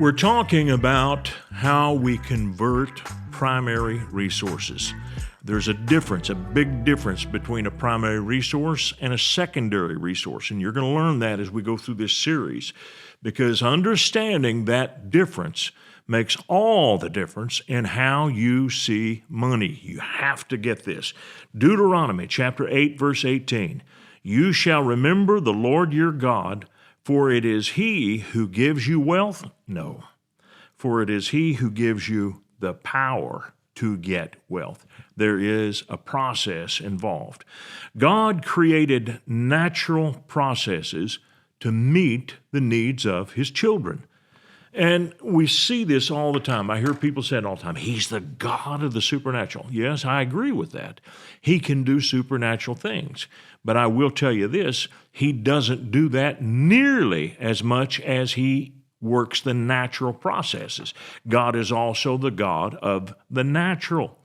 We're talking about how we convert primary resources. There's a difference, a big difference between a primary resource and a secondary resource. And you're going to learn that as we go through this series, because understanding that difference makes all the difference in how you see money. You have to get this. Deuteronomy chapter 8, verse 18. You shall remember the Lord your God, for it is He who gives you wealth? No. For it is He who gives you the power to get wealth. There is a process involved. God created natural processes to meet the needs of His children. And we see this all the time. I hear people say it all the time. He's the God of the supernatural. Yes, I agree with that. He can do supernatural things. But I will tell you this, He doesn't do that nearly as much as He works the natural processes. God is also the God of the natural.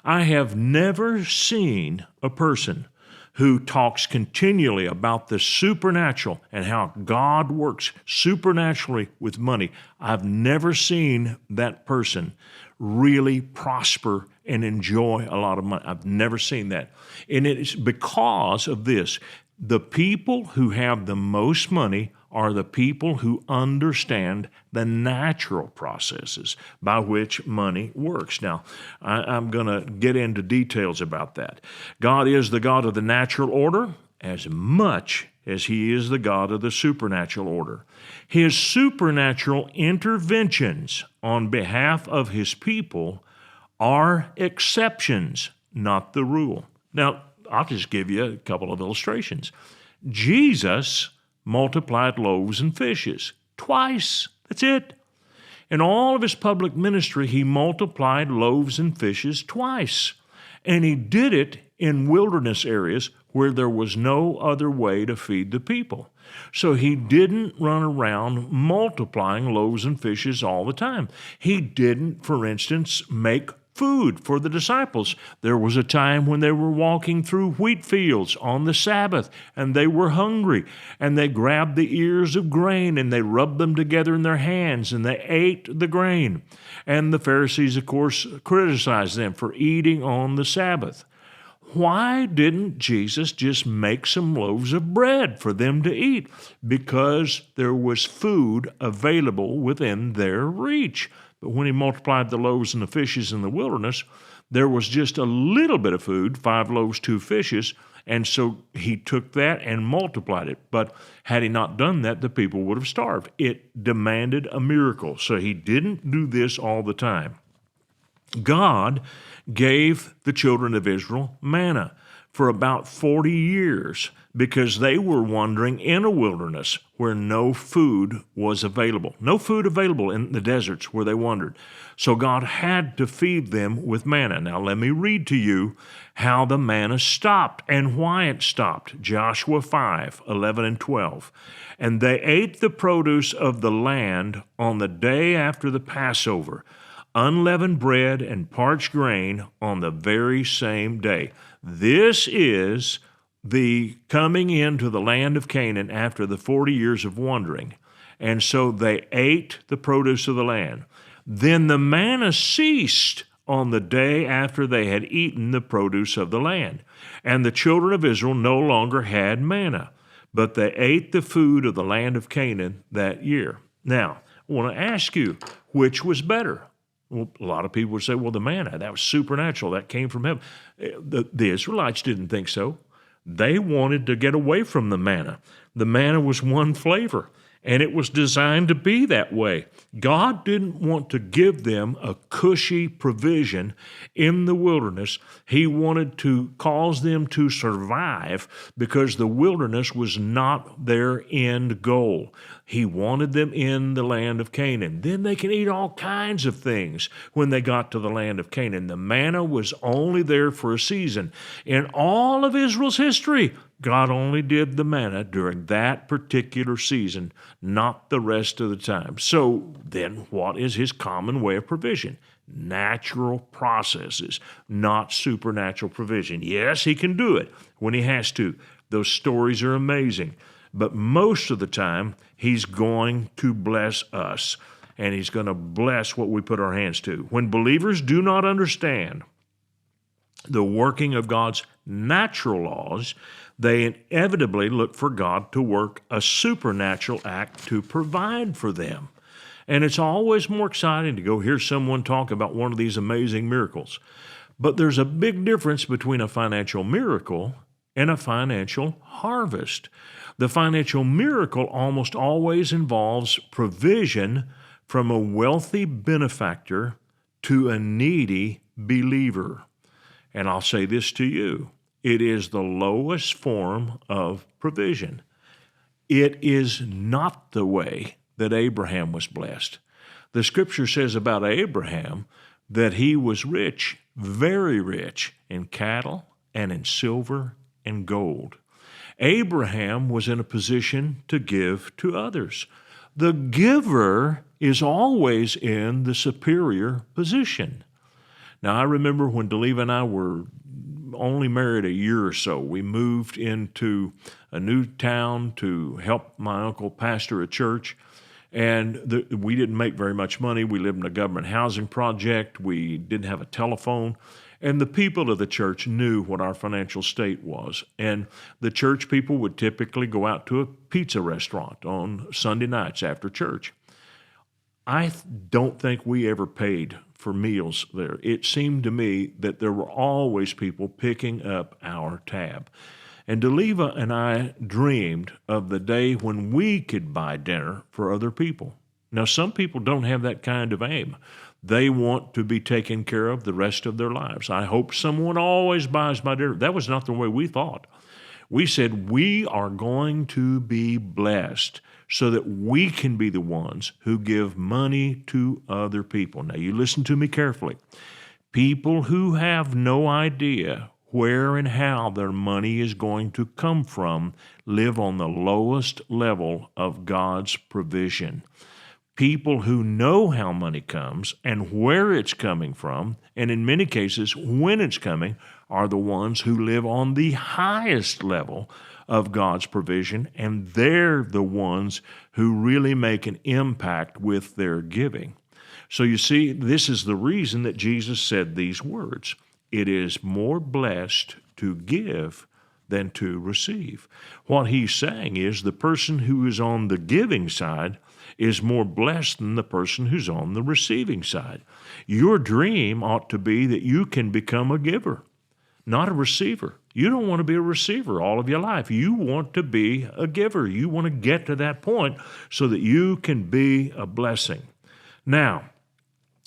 I have never seen a person who talks continually about the supernatural and how God works supernaturally with money. I've never seen that person really prosper and enjoy a lot of money. I've never seen that. And it's because of this. The people who have the most money are the people who understand the natural processes by which money works. Now, I'm going to get into details about that. God is the God of the natural order as much as He is the God of the supernatural order. His supernatural interventions on behalf of His people are exceptions, not the rule. Now, I'll just give you a couple of illustrations. Jesus multiplied loaves and fishes twice. That's it. In all of His public ministry, He multiplied loaves and fishes twice. And He did it in wilderness areas where there was no other way to feed the people. So He didn't run around multiplying loaves and fishes all the time. He didn't, for instance, make food for the disciples. There was a time when they were walking through wheat fields on the Sabbath, and they were hungry, and they grabbed the ears of grain, and they rubbed them together in their hands, and they ate the grain. And the Pharisees, of course, criticized them for eating on the Sabbath. Why didn't Jesus just make some loaves of bread for them to eat? Because there was food available within their reach. But when He multiplied the loaves and the fishes in the wilderness, there was just a little bit of food, 5 loaves, 2 fishes, and so He took that and multiplied it. But had He not done that, the people would have starved. It demanded a miracle, so He didn't do this all the time. God gave the children of Israel manna for about 40 years because they were wandering in a wilderness where no food was available. No food available in the deserts where they wandered. So God had to feed them with manna. Now let me read to you how the manna stopped and why it stopped. Joshua 5, 11 and 12. And they ate the produce of the land on the day after the Passover, unleavened bread and parched grain on the very same day. This is the coming into the land of Canaan after the 40 years of wandering. And so they ate the produce of the land. Then the manna ceased on the day after they had eaten the produce of the land. And the children of Israel no longer had manna, but they ate the food of the land of Canaan that year. Now, I want to ask you, which was better? Well, a lot of people would say, well, the manna, that was supernatural. That came from heaven. The Israelites didn't think so. They wanted to get away from the manna. The manna was one flavor, and it was designed to be that way. God didn't want to give them a cushy provision in the wilderness. He wanted to cause them to survive because the wilderness was not their end goal. He wanted them in the land of Canaan. Then they can eat all kinds of things when they got to the land of Canaan. The manna was only there for a season. In all of Israel's history, God only did the manna during that particular season, not the rest of the time. So then what is His common way of provision? Natural processes, not supernatural provision. Yes, He can do it when He has to. Those stories are amazing. but most of the time, He's going to bless us, and He's going to bless what we put our hands to. When believers do not understand the working of God's natural laws, they inevitably look for God to work a supernatural act to provide for them. And it's always more exciting to go hear someone talk about one of these amazing miracles. But there's a big difference between a financial miracle and a financial harvest. The financial miracle almost always involves provision from a wealthy benefactor to a needy believer. And I'll say this to you, it is the lowest form of provision. It is not the way that Abraham was blessed. The Scripture says about Abraham that he was rich, very rich, in cattle and in silver and gold. Abraham was in a position to give to others. The giver is always in the superior position. Now, I remember when Deleva and I were only married a year or so, we moved into a new town to help my uncle pastor a church, and we didn't make very much money. We lived in a government housing project. We didn't have a telephone, and the people of the church knew what our financial state was, and the church people would typically go out to a pizza restaurant on Sunday nights after church. I don't think we ever paid for meals there. It seemed to me that there were always people picking up our tab. And Deleva and I dreamed of the day when we could buy dinner for other people. Now, some people don't have that kind of aim. They want to be taken care of the rest of their lives. I hope someone always buys my dinner. That was not the way we thought. We said we are going to be blessed so that we can be the ones who give money to other people. Now, you listen to me carefully. People who have no idea where and how their money is going to come from live on the lowest level of God's provision. People who know how money comes and where it's coming from, and in many cases when it's coming, are the ones who live on the highest level of God's provision, and they're the ones who really make an impact with their giving. So you see, this is the reason that Jesus said these words. It is more blessed to give than to receive. What he's saying is the person who is on the giving side is more blessed than the person who's on the receiving side. Your dream ought to be that you can become a giver, not a receiver. You don't want to be a receiver all of your life. You want to be a giver. You want to get to that point so that you can be a blessing. Now,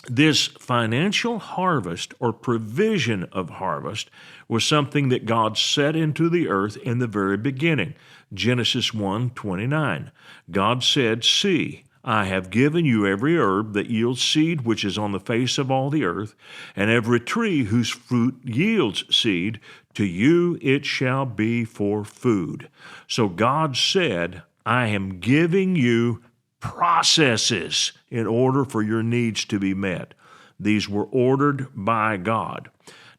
this financial harvest or provision of harvest was something that God set into the earth in the very beginning. Genesis 1:29. God said, "See, I have given you every herb that yields seed which is on the face of all the earth, and every tree whose fruit yields seed, to you it shall be for food." So God said, I am giving you processes in order for your needs to be met. These were ordered by God.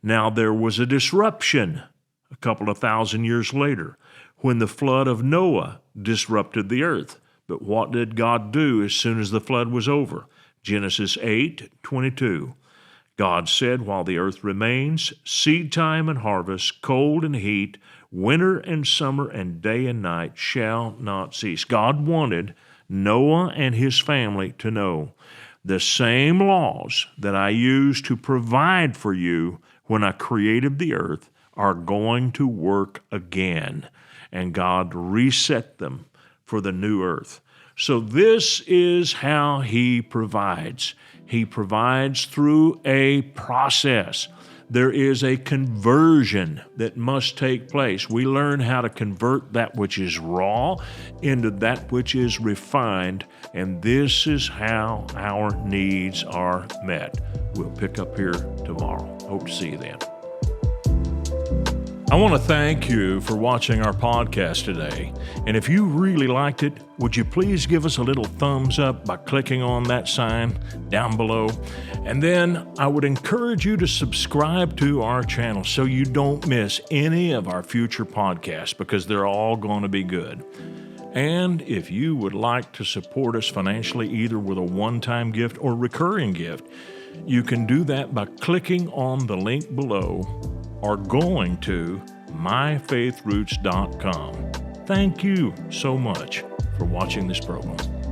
Now there was a disruption a couple of thousand years later when the flood of Noah disrupted the earth. But what did God do as soon as the flood was over? Genesis 8:22. God said, while the earth remains, seed time and harvest, cold and heat, winter and summer, and day and night shall not cease. God wanted Noah and his family to know the same laws that I used to provide for you when I created the earth are going to work again. And God reset them for the new earth. So this is how He provides. He provides through a process. There is a conversion that must take place. We learn how to convert that which is raw into that which is refined, and this is how our needs are met. We'll pick up here tomorrow. Hope to see you then. I want to thank you for watching our podcast today. And if you really liked it, would you please give us a little thumbs up by clicking on that sign down below? And then I would encourage you to subscribe to our channel so you don't miss any of our future podcasts, because they're all going to be good. And if you would like to support us financially, either with a one-time gift or recurring gift, you can do that by clicking on the link below or going to myfaithroots.com. Thank you so much for watching this program.